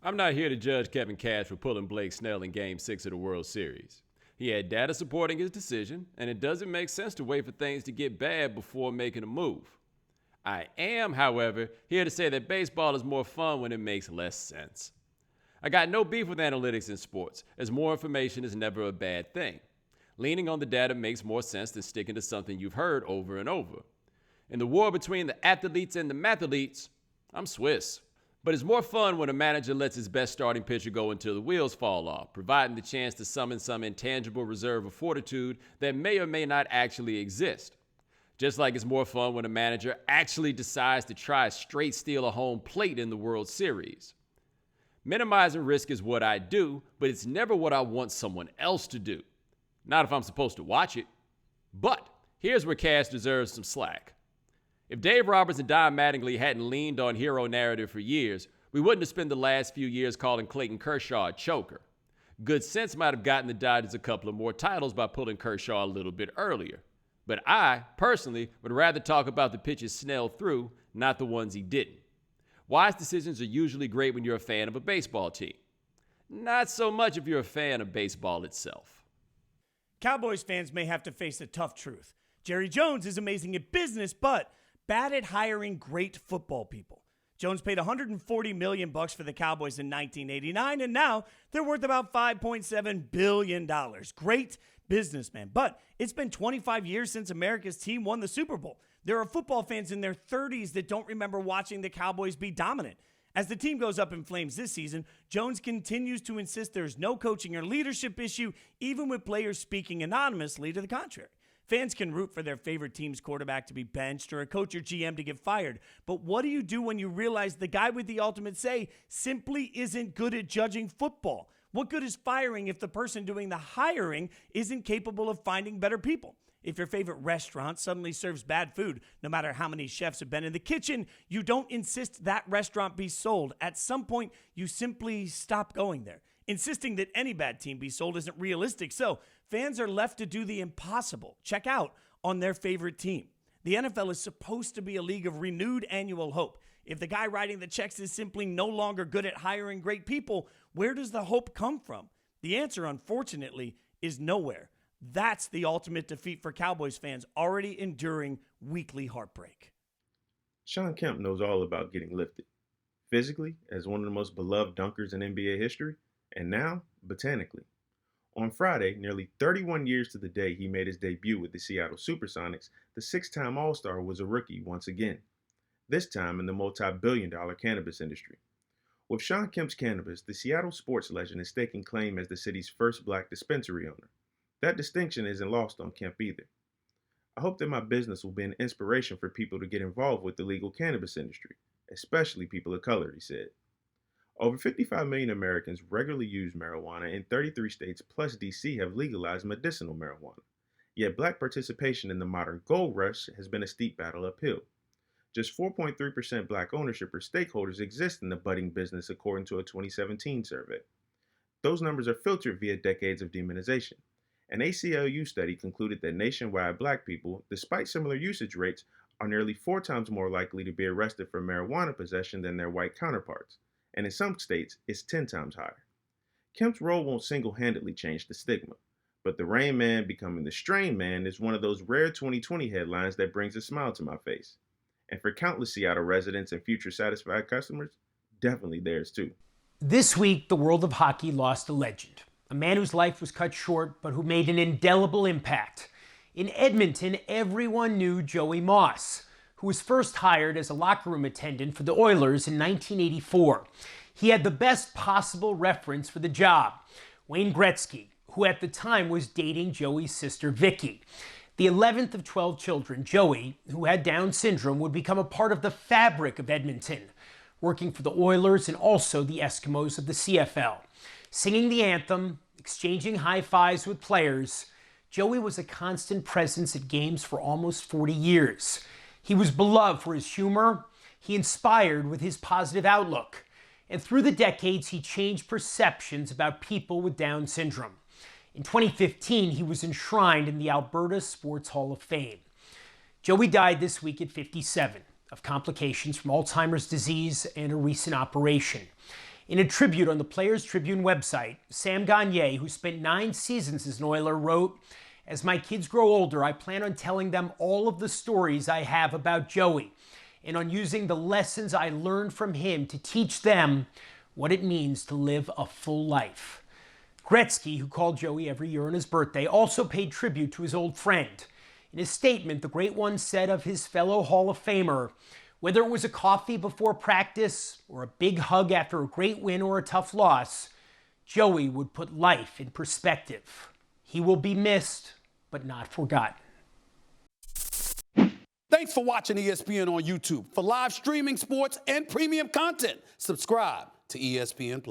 I'm not here to judge Kevin Cash for pulling Blake Snell in Game 6 of the World Series. He had data supporting his decision, and it doesn't make sense to wait for things to get bad before making a move. I am, however, here to say that baseball is more fun when it makes less sense. I got no beef with analytics in sports, as more information is never a bad thing. Leaning on the data makes more sense than sticking to something you've heard over and over. In the war between the athletes and the mathletes, I'm Swiss. But it's more fun when a manager lets his best starting pitcher go until the wheels fall off, providing the chance to summon some intangible reserve of fortitude that may or may not actually exist. Just like it's more fun when a manager actually decides to try straight steal a home plate in the World Series. Minimizing risk is what I do, but it's never what I want someone else to do. Not if I'm supposed to watch it. But here's where Cash deserves some slack. If Dave Roberts and Don Mattingly hadn't leaned on hero narrative for years, we wouldn't have spent the last few years calling Clayton Kershaw a choker. Good sense might have gotten the Dodgers a couple of more titles by pulling Kershaw a little bit earlier. But I, personally, would rather talk about the pitches Snell threw, not the ones he didn't. Wise decisions are usually great when you're a fan of a baseball team. Not so much if you're a fan of baseball itself. Cowboys fans may have to face a tough truth. Jerry Jones is amazing at business, but bad at hiring great football people. Jones paid $140 million for the Cowboys in 1989, and now they're worth about $5.7 billion. Great businessman. But it's been 25 years since America's team won the Super Bowl. There are football fans in their 30s that don't remember watching the Cowboys be dominant. As the team goes up in flames this season, Jones continues to insist there's no coaching or leadership issue, even with players speaking anonymously to the contrary. Fans can root for their favorite team's quarterback to be benched or a coach or GM to get fired. But what do you do when you realize the guy with the ultimate say simply isn't good at judging football? What good is firing if the person doing the hiring isn't capable of finding better people? If your favorite restaurant suddenly serves bad food, no matter how many chefs have been in the kitchen, you don't insist that restaurant be sold. At some point, you simply stop going there. Insisting that any bad team be sold isn't realistic, so fans are left to do the impossible. Check out on their favorite team. The NFL is supposed to be a league of renewed annual hope. If the guy writing the checks is simply no longer good at hiring great people, where does the hope come from? The answer, unfortunately, is nowhere. That's the ultimate defeat for Cowboys fans already enduring weekly heartbreak. Shawn Kemp knows all about getting lifted. Physically, as one of the most beloved dunkers in NBA history, and now, botanically. On Friday, nearly 31 years to the day he made his debut with the Seattle Supersonics, the six-time All-Star was a rookie once again, this time in the multi-billion-dollar cannabis industry. With Shawn Kemp's cannabis, the Seattle sports legend is staking claim as the city's first black dispensary owner. That distinction isn't lost on Kemp either. I hope that my business will be an inspiration for people to get involved with the legal cannabis industry, especially people of color, he said. Over 55 million Americans regularly use marijuana, and 33 states plus DC have legalized medicinal marijuana. Yet black participation in the modern gold rush has been a steep battle uphill. Just 4.3% black ownership or stakeholders exist in the budding business according to a 2017 survey. Those numbers are filtered via decades of demonization. An ACLU study concluded that nationwide black people, despite similar usage rates, are nearly 4 times more likely to be arrested for marijuana possession than their white counterparts. And in some states, it's 10 times higher. Kemp's role won't single-handedly change the stigma, but the Rain Man becoming the Strain Man is one of those rare 2020 headlines that brings a smile to my face. And for countless Seattle residents and future satisfied customers, definitely theirs too. This week, the world of hockey lost a legend, a man whose life was cut short, but who made an indelible impact. In Edmonton, everyone knew Joey Moss, who was first hired as a locker room attendant for the Oilers in 1984. He had the best possible reference for the job, Wayne Gretzky, who at the time was dating Joey's sister Vicky. The 11th of 12 children, Joey, who had Down syndrome, would become a part of the fabric of Edmonton, working for the Oilers and also the Eskimos of the CFL. Singing the anthem, exchanging high fives with players, Joey was a constant presence at games for almost 40 years. He was beloved for his humor. He inspired with his positive outlook. And through the decades, he changed perceptions about people with Down syndrome. In 2015, he was enshrined in the Alberta Sports Hall of Fame. Joey died this week at 57 of complications from Alzheimer's disease and a recent operation. In a tribute on the Players Tribune website, Sam Gagner, who spent 9 seasons as an Oiler, wrote, "As my kids grow older, I plan on telling them all of the stories I have about Joey and on using the lessons I learned from him to teach them what it means to live a full life." Gretzky, who called Joey every year on his birthday, also paid tribute to his old friend. In his statement, the great one said of his fellow Hall of Famer, "Whether it was a coffee before practice or a big hug after a great win or a tough loss, Joey would put life in perspective. He will be missed, but not forgotten." Thanks for watching ESPN on YouTube. For live streaming, sports, and premium content, subscribe to ESPN+.